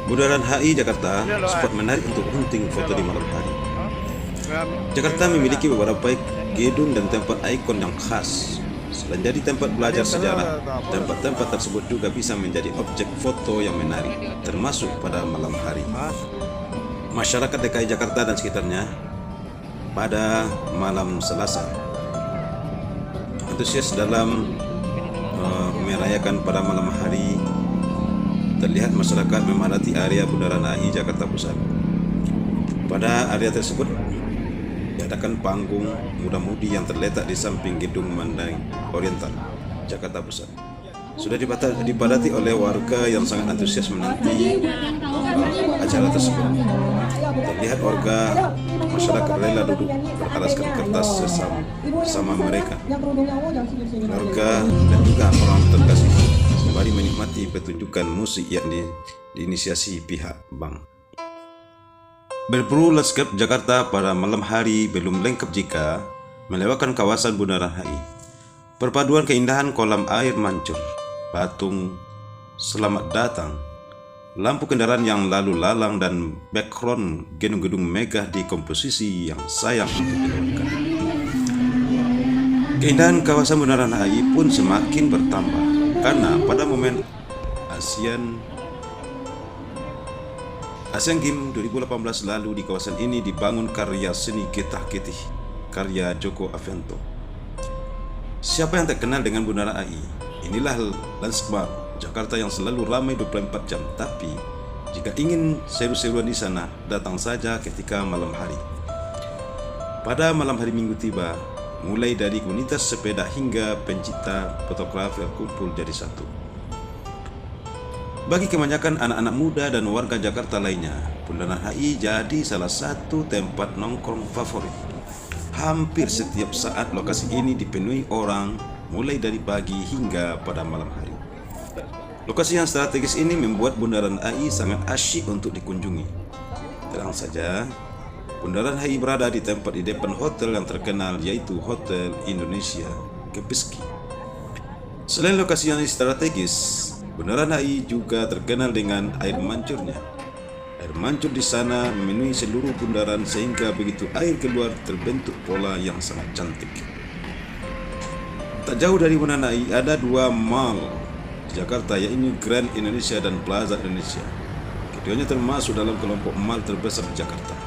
Bundaran HI Jakarta spot menarik untuk hunting foto di malam hari. Jakarta memiliki beberapa gedung dan tempat ikon yang khas. Selain jadi tempat belajar sejarah, tempat-tempat tersebut juga bisa menjadi objek foto yang menarik, termasuk pada malam hari. Masyarakat DKI Jakarta dan sekitarnya pada malam Selasa antusias dalam merayakan pada malam hari. Terlihat masyarakat memadati area Bundaran HI Jakarta Pusat. Pada area tersebut diadakan panggung muda-mudi yang terletak di samping gedung Mandai Oriental, Jakarta Pusat. Sudah dipadati oleh warga yang sangat antusias menanti acara tersebut. Terlihat warga masyarakat rela duduk beralaskan kertas bersama mereka, keluarga dan juga orang terkasih, sembari menikmati pertunjukan musik yang diinisiasi pihak bank. Berburu landscape Jakarta pada malam hari belum lengkap jika melewatkan kawasan Bundaran HI. Perpaduan keindahan kolam air mancur, patung selamat datang, lampu kendaraan yang lalu lalang, dan background gedung-gedung megah di komposisi yang sayang untuk dilewatkan. Keindahan kawasan Bundaran HI pun semakin bertambah karena pada momen Asian Games 2018 lalu di kawasan ini dibangun karya seni Getah-Getih karya Joko Avianto. Siapa yang tak kenal dengan Bundaran HI? Inilah landmark Jakarta yang selalu ramai 24 jam, tapi jika ingin seru-seruan di sana, datang saja ketika malam hari. Pada malam hari Minggu tiba, mulai dari komunitas sepeda hingga pencinta fotografi kumpul jadi satu. Bagi kebanyakan anak-anak muda dan warga Jakarta lainnya, Bundaran HI jadi salah satu tempat nongkrong favorit. Hampir setiap saat lokasi ini dipenuhi orang, mulai dari pagi hingga pada malam hari. Lokasi yang strategis ini membuat Bundaran HI sangat asyik untuk dikunjungi. Terang saja, Bundaran HI berada di tempat di depan hotel yang terkenal, yaitu Hotel Indonesia Kempinski. Selain lokasi yang strategis, Bundaran HI juga terkenal dengan air mancurnya. Air mancur di sana memenuhi seluruh bundaran sehingga begitu air keluar terbentuk pola yang sangat cantik. Tak jauh dari Bundaran HI ada dua mall di Jakarta, yaitu Grand Indonesia dan Plaza Indonesia. Keduanya termasuk dalam kelompok mall terbesar di Jakarta.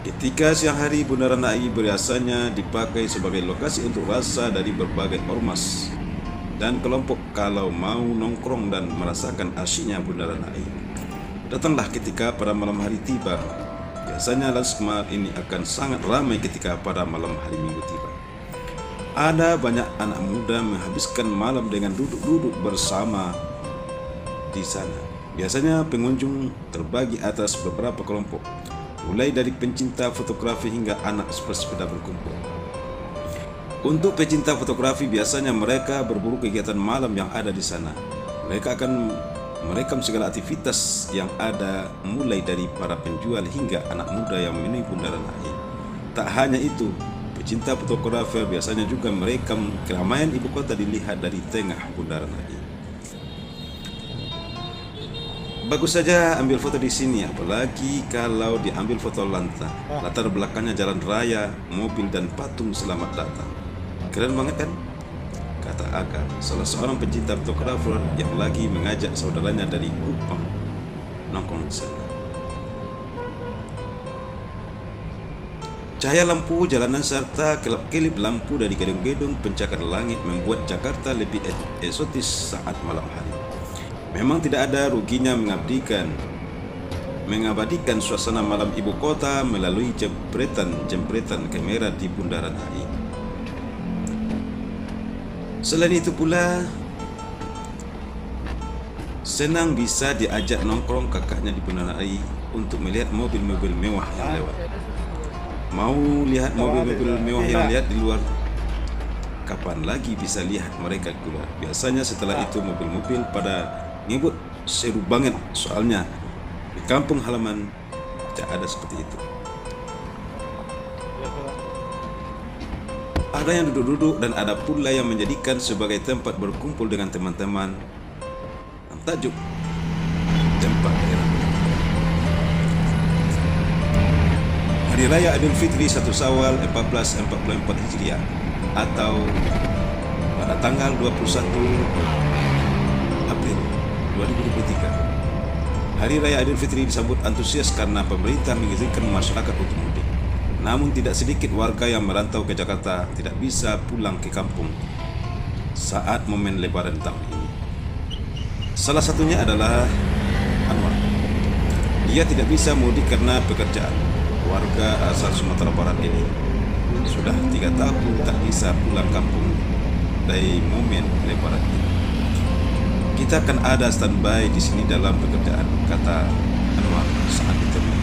Ketika siang hari, Bundaran HI biasanya dipakai sebagai lokasi untuk rasa dari berbagai ormas dan kelompok kalau mau nongkrong dan merasakan asyiknya Bundaran HI. Datanglah ketika pada malam hari tiba. Biasanya landmark ini akan sangat ramai ketika pada malam hari Minggu tiba. Ada banyak anak muda menghabiskan malam dengan duduk-duduk bersama di sana. Biasanya pengunjung terbagi atas beberapa kelompok, mulai dari pencinta fotografi hingga anak sepeda berkumpul. Untuk pecinta fotografi, biasanya mereka berburu kegiatan malam yang ada di sana. Mereka akan merekam segala aktivitas yang ada, mulai dari para penjual hingga anak muda yang memenuhi Bundaran HI. Tak hanya itu, pecinta fotografer biasanya juga merekam keramaian ibu kota dilihat dari tengah Bundaran HI. Bagus saja ambil foto di sini, apalagi kalau diambil foto latar belakangnya jalan raya, mobil, dan patung selamat datang. Keren banget kan? Kata Aga, salah seorang pencinta fotografer yang lagi mengajak saudaranya dari Kupang nongkrong di sana. Cahaya lampu jalanan serta kelap-kelip lampu dari gedung-gedung pencakar langit membuat Jakarta lebih eksotis saat malam hari. Memang tidak ada ruginya mengabadikan suasana malam ibu kota melalui jempretan kamera di Bundaran HI. Selain itu pula, senang bisa diajak nongkrong kakaknya di Bundaran HI untuk melihat mobil-mobil mewah yang lewat. Mau lihat mobil-mobil mewah yang lihat di luar? Kapan lagi bisa lihat mereka keluar? Biasanya setelah itu mobil-mobil pada ngebut, seru banget, soalnya di kampung halaman tidak ada seperti itu. Ada yang duduk-duduk dan ada pula yang menjadikan sebagai tempat berkumpul dengan teman-teman. Tajuk tempat daerah. Hari Raya Idul Fitri 1 Syawal 1444 Hijriah atau pada tanggal 21 April 2023. Hari Raya Idul Fitri disambut antusias karena pemerintah mengizinkan masyarakat untuk mudik. Namun tidak sedikit warga yang merantau ke Jakarta tidak bisa pulang ke kampung saat momen Lebaran tahun ini. Salah satunya adalah Anwar. Dia tidak bisa mudik karena pekerjaan. Warga asal Sumatera Barat ini sudah 3 tahun tak bisa pulang kampung dari momen Lebaran ini. Kita akan ada standby di sini dalam pekerjaan, kata Anwar saat ditemui.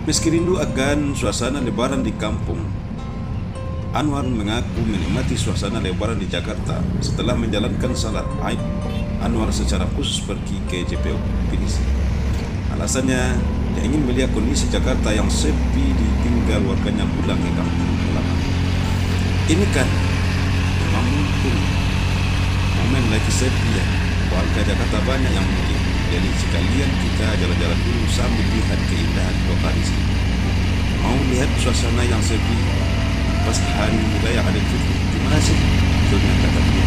Meski rindu akan suasana Lebaran di kampung, Anwar mengaku menikmati suasana Lebaran di Jakarta setelah menjalankan salat Aid. Anwar secara khusus pergi ke JPO Pinisi. Alasannya, dia ingin melihat kondisi Jakarta yang sepi ditinggal warganya pulang ke kampung halaman. Ini kan memang mumpung momen lagi sepi ya, warga Jakarta banyak yang mudik. Jadi sekalian kita jalan-jalan dulu sambil lihat keindahan kota di sini. Mau lihat suasana yang sepi pas hari Raya Idul Fitri, gimana sih? Itunya kata dia.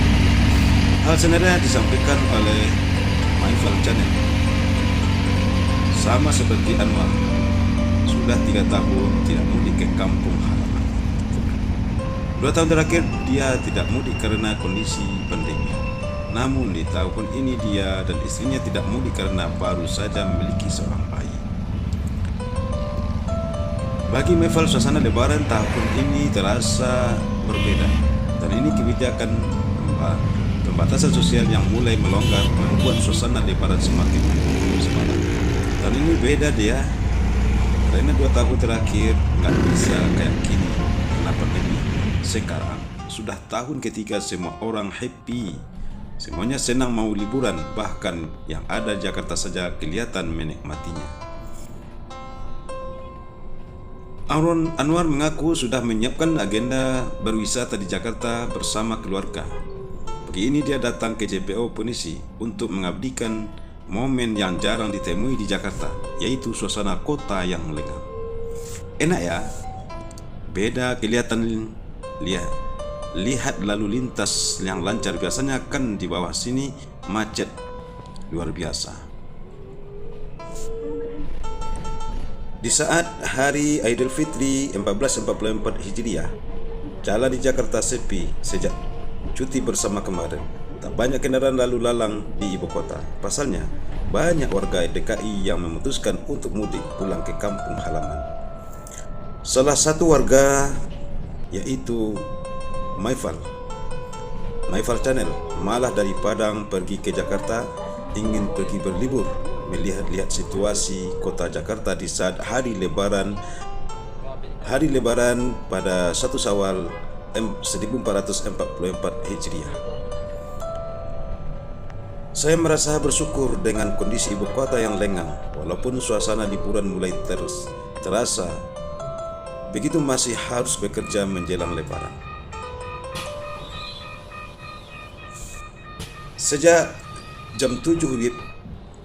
Hal senada disampaikan oleh Maifal Channel. Sama seperti Anwar, sudah 3 tahun tidak mudik ke kampung halaman. 2 tahun terakhir dia tidak mudik karena kondisi pandemi. Namun di tahun ini dia dan istrinya tidak mudik karena baru saja memiliki seorang bayi. Bagi Maifal, suasana Lebaran tahun ini terasa berbeda, dan ini kebijakan pembatasan sosial yang mulai melonggar membuat suasana Lebaran semakin semangat. Dan ini beda dia, karena 2 tahun terakhir nggak bisa kayak gini karena pandemi. Sekarang sudah tahun ketiga semua orang happy, semuanya senang mau liburan, bahkan yang ada Jakarta saja kelihatan menikmatinya. Anwar mengaku sudah menyiapkan agenda berwisata di Jakarta bersama keluarga. Pagi ini dia datang ke JPO Pinisi untuk mengabdikan momen yang jarang ditemui di Jakarta, yaitu suasana kota yang lengang. Enak ya, beda kelihatan. Lihat lalu lintas yang lancar, biasanya kan di bawah sini macet luar biasa. Di saat hari Idul Fitri 1444 Hijriah, jalan di Jakarta sepi sejak cuti bersama kemarin. Tak banyak kendaraan lalu lalang di ibu kota. Pasalnya, banyak warga DKI yang memutuskan untuk mudik pulang ke kampung halaman. Salah satu warga yaitu Maifal Channel malah dari Padang pergi ke Jakarta, ingin pergi berlibur, melihat-lihat situasi kota Jakarta di saat hari Lebaran pada 1 Syawal 1444 Hijriah. Saya merasa bersyukur dengan kondisi ibu kota yang lengang, walaupun suasana liburan mulai terasa. Begitu masih harus bekerja menjelang Lebaran. Sejak jam 7 WIB,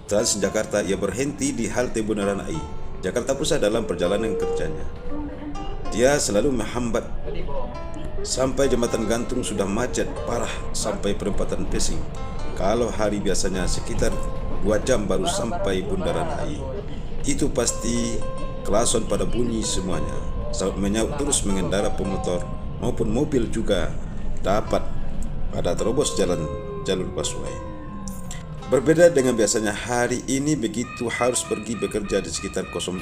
Transjakarta ia berhenti di halte Bundaran AI, Jakarta Pusat dalam perjalanan kerjanya. Dia selalu menghambat sampai jembatan gantung, sudah macet parah sampai perempatan Pesing. Kalau hari biasanya sekitar 2 jam baru sampai Bundaran AI. Itu pasti klakson pada bunyi semuanya. Saat menyaut terus mengendara pemotor maupun mobil juga dapat pada terobos jalur busway. Berbeda dengan biasanya, hari ini begitu harus pergi bekerja di sekitar 0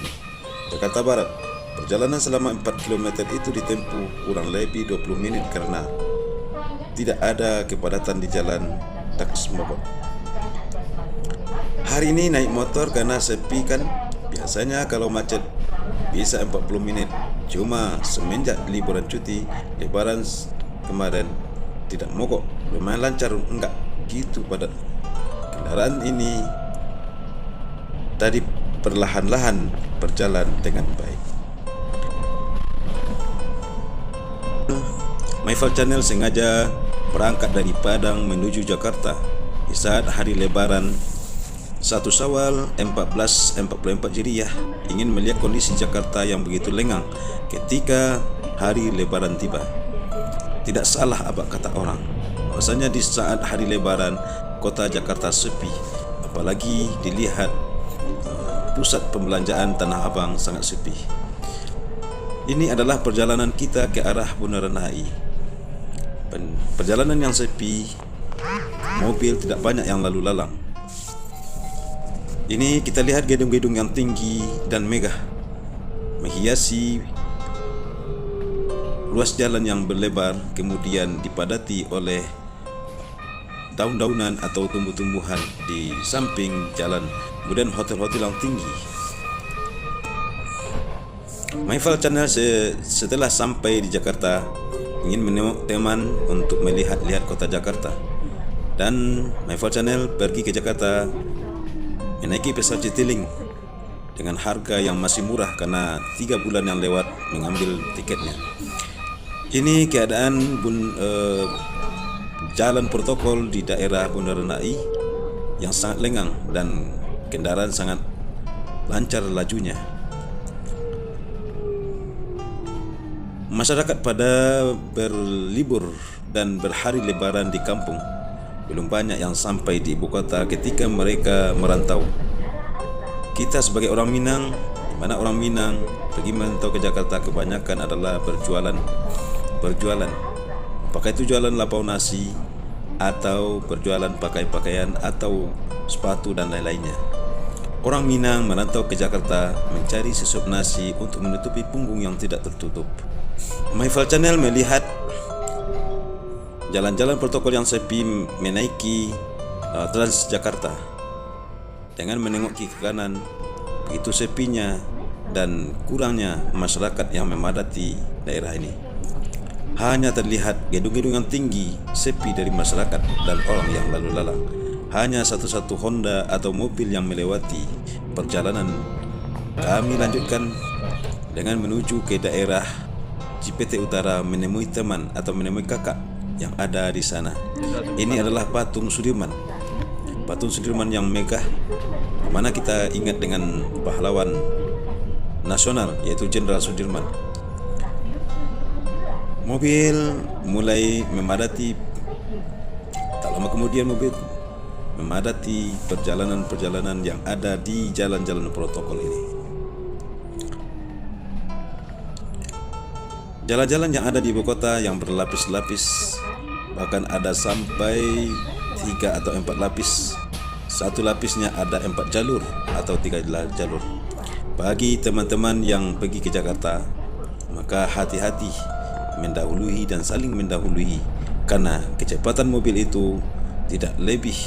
Jakarta Barat. Perjalanan selama 4 km itu ditempuh kurang lebih 20 menit karena tidak ada kepadatan di jalan Daksmobot. Hari ini naik motor karena sepi kan. Biasanya kalau macet bisa 40 menit. Cuma semenjak liburan cuti Lebaran kemarin tidak mogok, lumayan lancar, enggak gitu pada kendaraan ini. Tadi perlahan-lahan berjalan dengan baik. Maifal Channel sengaja berangkat dari Padang menuju Jakarta di saat hari Lebaran 1 Syawal 1444 Hijriah ingin melihat kondisi Jakarta yang begitu lengang ketika hari Lebaran tiba. Tidak salah apa kata orang, bahwasanya di saat hari Lebaran kota Jakarta sepi, apalagi dilihat pusat pembelanjaan Tanah Abang sangat sepi. Ini adalah perjalanan kita ke arah Bundaran HI. Perjalanan yang sepi, mobil tidak banyak yang lalu lalang. Ini kita lihat gedung-gedung yang tinggi dan megah menghiasi ruas jalan yang berlebar, kemudian dipadati oleh daun-daunan atau tumbuh-tumbuhan di samping jalan, kemudian hotel-hotel yang tinggi. Myfal Channel setelah sampai di Jakarta ingin menengok teman untuk melihat-lihat kota Jakarta, dan Myfal Channel pergi ke Jakarta menaiki pesawat Citylink dengan harga yang masih murah karena 3 bulan yang lewat mengambil tiketnya. Ini keadaan jalan protokol di daerah Bundaran HI yang sangat lengang dan kendaraan sangat lancar lajunya. Masyarakat pada berlibur dan berhari Lebaran di kampung, belum banyak yang sampai di ibu kota ketika mereka merantau. Kita sebagai orang Minang, mana orang Minang pergi merantau ke Jakarta kebanyakan adalah berjualan. Apakah itu jualan lapau nasi atau berjualan pakaian atau sepatu dan lain-lainnya. Orang Minang merantau ke Jakarta mencari sesuap nasi untuk menutupi punggung yang tidak tertutup. Myfal Channel melihat jalan-jalan protokol yang sepi menaiki Transjakarta dengan menengok ke kanan, begitu sepinya dan kurangnya masyarakat yang memadati daerah ini. Hanya terlihat gedung-gedung yang tinggi, sepi dari masyarakat dan orang yang lalu lalang. Hanya satu-satu Honda atau mobil yang melewati perjalanan. Kami lanjutkan dengan menuju ke daerah Cipete Utara, menemui teman atau menemui kakak yang ada di sana. Ini adalah patung Sudirman yang megah, mana kita ingat dengan pahlawan nasional yaitu Jenderal Sudirman. Mobil mulai memadati, tak lama kemudian mobil memadati perjalanan-perjalanan yang ada di jalan-jalan protokol ini. Jalan-jalan yang ada di ibu kota yang berlapis-lapis, bahkan ada sampai 3 atau 4 lapis. Satu lapisnya ada 4 jalur atau 3 jalur. Bagi teman-teman yang pergi ke Jakarta, maka hati-hati mendahului dan saling mendahului, karena kecepatan mobil itu tidak lebih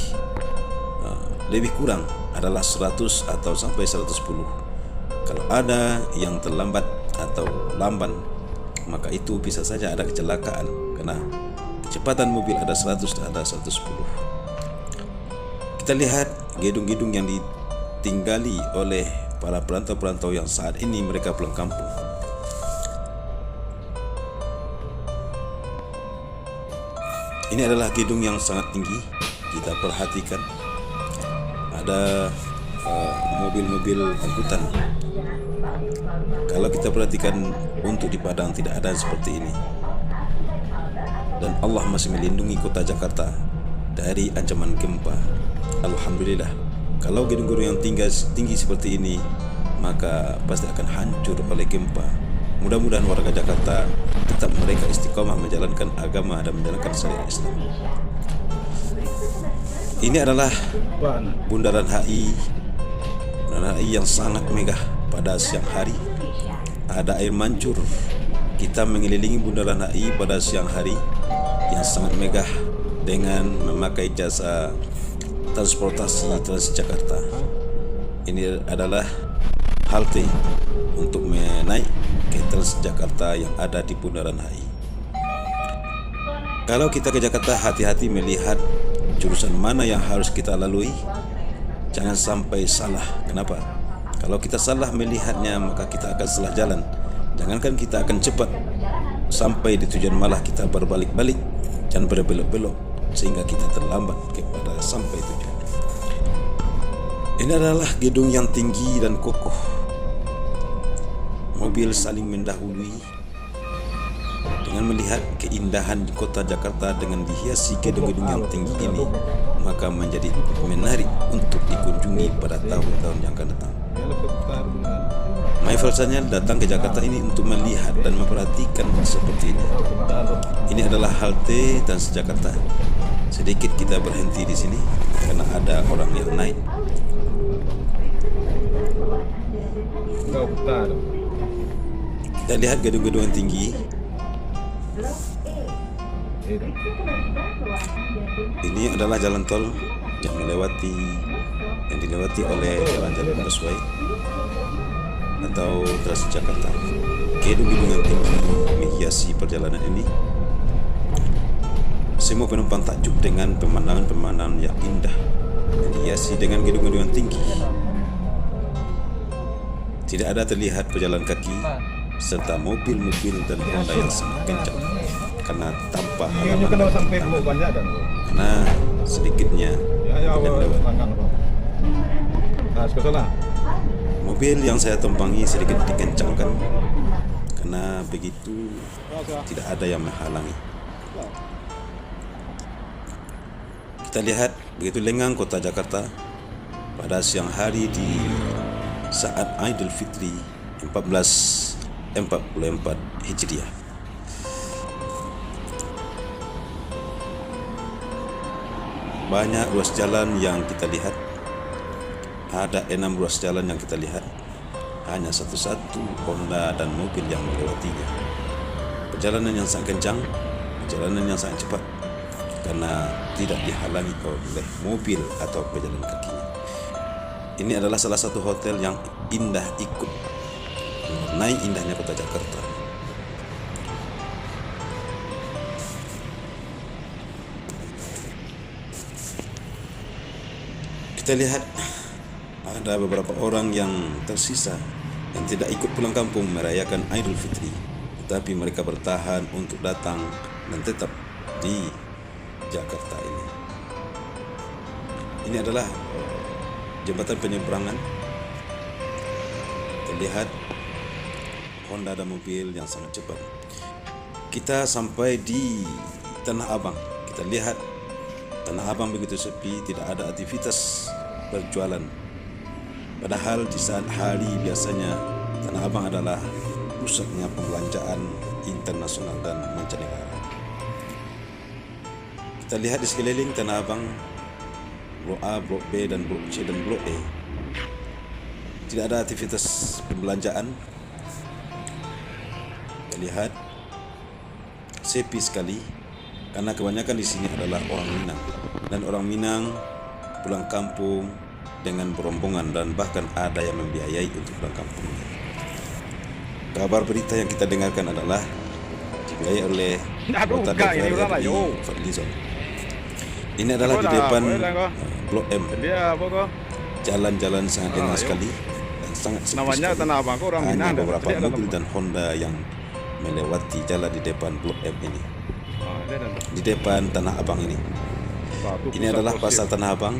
kurang adalah 100 atau sampai 110. Kalau ada yang terlambat atau lamban, maka itu bisa saja ada kecelakaan karena kecepatan mobil ada 100 dan ada 110. Kita lihat gedung-gedung yang ditinggali oleh para perantau-perantau yang saat ini mereka pulang kampung. Ini adalah gedung yang sangat tinggi. Kita perhatikan ada mobil-mobil angkutan. Kalau kita perhatikan untuk di Padang tidak ada seperti ini. Dan Allah masih melindungi kota Jakarta dari ancaman gempa. Alhamdulillah. Kalau gedung-gedung yang tinggi seperti ini, maka pasti akan hancur oleh gempa. Mudah-mudahan warga Jakarta tetap mereka istiqomah menjalankan agama dan menjalankan syariat Islam. Ini adalah Bundaran HI yang sangat megah pada siang hari. Ada air mancur. Kita mengelilingi Bundaran HI pada siang hari yang sangat megah dengan memakai jasa transportasi Transjakarta. Ini adalah halte untuk menaik ke Transjakarta yang ada di Bundaran HI. Kalau kita ke Jakarta, hati-hati melihat jurusan mana yang harus kita lalui. Jangan sampai salah. Kenapa? Kalau kita salah melihatnya, maka kita akan salah jalan. Jangankan kita akan cepat sampai di tujuan, malah kita berbalik-balik dan berbelok-belok sehingga kita terlambat kepada sampai tujuan. Ini adalah gedung yang tinggi dan kokoh. Mobil saling mendahului. Dengan melihat keindahan di kota Jakarta dengan dihiasi gedung-gedung yang tinggi ini, maka menjadi menarik untuk dikunjungi pada tahun-tahun yang akan datang. Mayfalsanya datang ke Jakarta ini untuk melihat dan memperhatikan seperti ini. Ini adalah halte Transjakarta. Sedikit kita berhenti di sini karena ada orang yang naik. Kita lihat gedung-gedung yang tinggi. Ini adalah jalan tol yang dilewati oleh jalan-jalan busway atau Transjakarta. Gedung-gedung yang tinggi menghiasi perjalanan ini. Semua penumpang takjub dengan pemandangan-pemandangan yang indah yang dihiasi dengan gedung-gedung yang tinggi. Tidak ada terlihat pejalan kaki serta mobil-mobil dan Honda yang sangat kencang karena tampak karena sedikitnya mobil yang saya tumpangi sedikit dikencangkan karena begitu tidak ada yang menghalangi. Kita lihat begitu lengang kota Jakarta pada siang hari di saat Idul Fitri 1444 Hijriah. Banyak ruas jalan yang kita lihat. Ada 6 ruas jalan yang kita lihat. Hanya satu-satu Honda dan mobil yang melewatinya. Perjalanan yang sangat kencang, perjalanan yang sangat cepat karena tidak dihalangi oleh mobil atau pejalan kakinya. Ini adalah salah satu hotel yang indah ikut mewarnai indahnya kota Jakarta. Kita lihat ada beberapa orang yang tersisa yang tidak ikut pulang kampung merayakan Idul Fitri, tetapi mereka bertahan untuk datang dan tetap di Jakarta ini. Ini adalah jembatan penyeberangan. Terlihat Honda dan mobil yang sangat cepat. Kita sampai di Tanah Abang. Kita lihat Tanah Abang begitu sepi, tidak ada aktivitas berjualan. Padahal di saat hari biasanya Tanah Abang adalah pusatnya pembelanjaan internasional dan mancanegara. Kita lihat di sekeliling Tanah Abang, Blok A, Blok B, dan Blok C dan Blok E. Tidak ada aktivitas pembelanjaan. Kita lihat sepi sekali karena kebanyakan di sini adalah orang Minang, dan orang Minang pulang kampung dengan berombongan dan bahkan ada yang membiayai untuk pulang kampung. Kabar berita yang kita dengarkan adalah dibiayai oleh anggota DPR RI Fadlizon. Ini adalah di depan Blok M. Jalan-jalan sangat enak sekali dan sangat sepi Namanya sekali. Tanah Abang kok orang Hanya Minang. beberapa mobil dan Honda yang melewati jalan di depan Blok M ini. Di depan Tanah Abang ini. Ini adalah pasar Tanah Abang.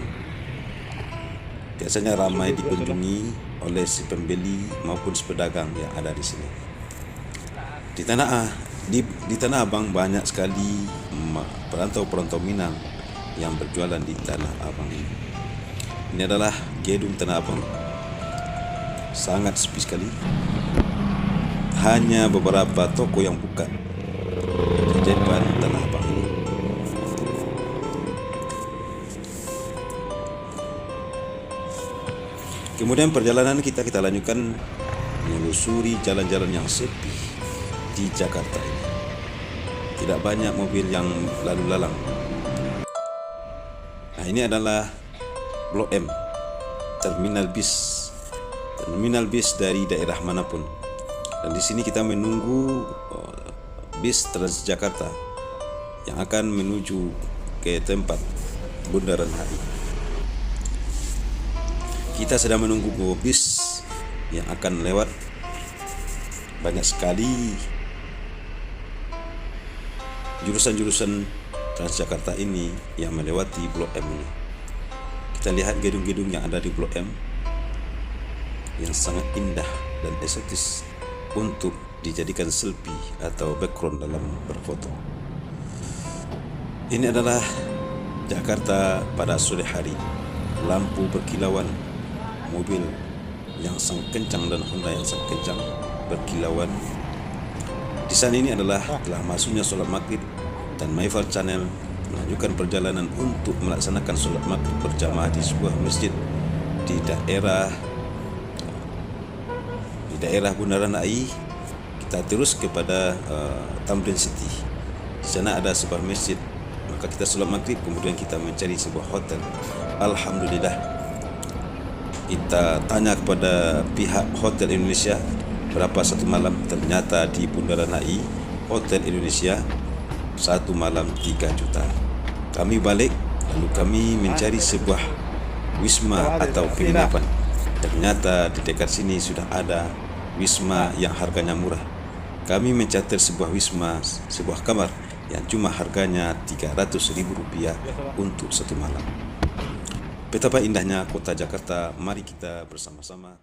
Biasanya ramai dikunjungi oleh si pembeli maupun si pedagang yang ada di sini. Di Tanah Abang banyak sekali perantau-perantau Minang yang berjualan di Tanah Abang ini. Ini adalah gedung Tanah Abang. Sangat sepi sekali. Hanya beberapa toko yang buka di depan Tanah Abang ini. Kemudian perjalanan kita lanjutkan menelusuri jalan-jalan yang sepi di Jakarta ini. Tidak banyak mobil yang lalu lalang. Nah, ini adalah Blok M, terminal bis dari daerah manapun. Dan di sini kita menunggu bis Transjakarta yang akan menuju ke tempat Bundaran HI. Kita sedang menunggu bis yang akan lewat. Banyak sekali jurusan-jurusan Transjakarta ini yang melewati Blok M ini. Kita lihat gedung-gedung yang ada di Blok M yang sangat indah dan estetis untuk dijadikan selfie atau background dalam berfoto. Ini adalah Jakarta pada sore hari. Lampu berkilauan, mobil yang sangat kencang dan Honda yang sangat kencang berkilauan. Di sana ini adalah telah masuknya sholat maghrib, dan MyFar Channel melanjutkan perjalanan untuk melaksanakan sholat maghrib berjamaah di sebuah masjid di daerah Bundaran HI. Kita terus kepada Tamrin City. Di sana ada sebuah masjid, maka kita sholat maghrib, kemudian kita mencari sebuah hotel. Alhamdulillah, kita tanya kepada pihak Hotel Indonesia berapa satu malam. Ternyata di Bundaran HI Hotel Indonesia satu malam 3 juta. Kami balik, lalu kami mencari sebuah wisma atau penginapan. Ternyata di dekat sini sudah ada wisma yang harganya murah. Kami mencatat sebuah wisma, sebuah kamar yang cuma harganya Rp300.000 untuk satu malam. Betapa indahnya kota Jakarta. Mari kita bersama-sama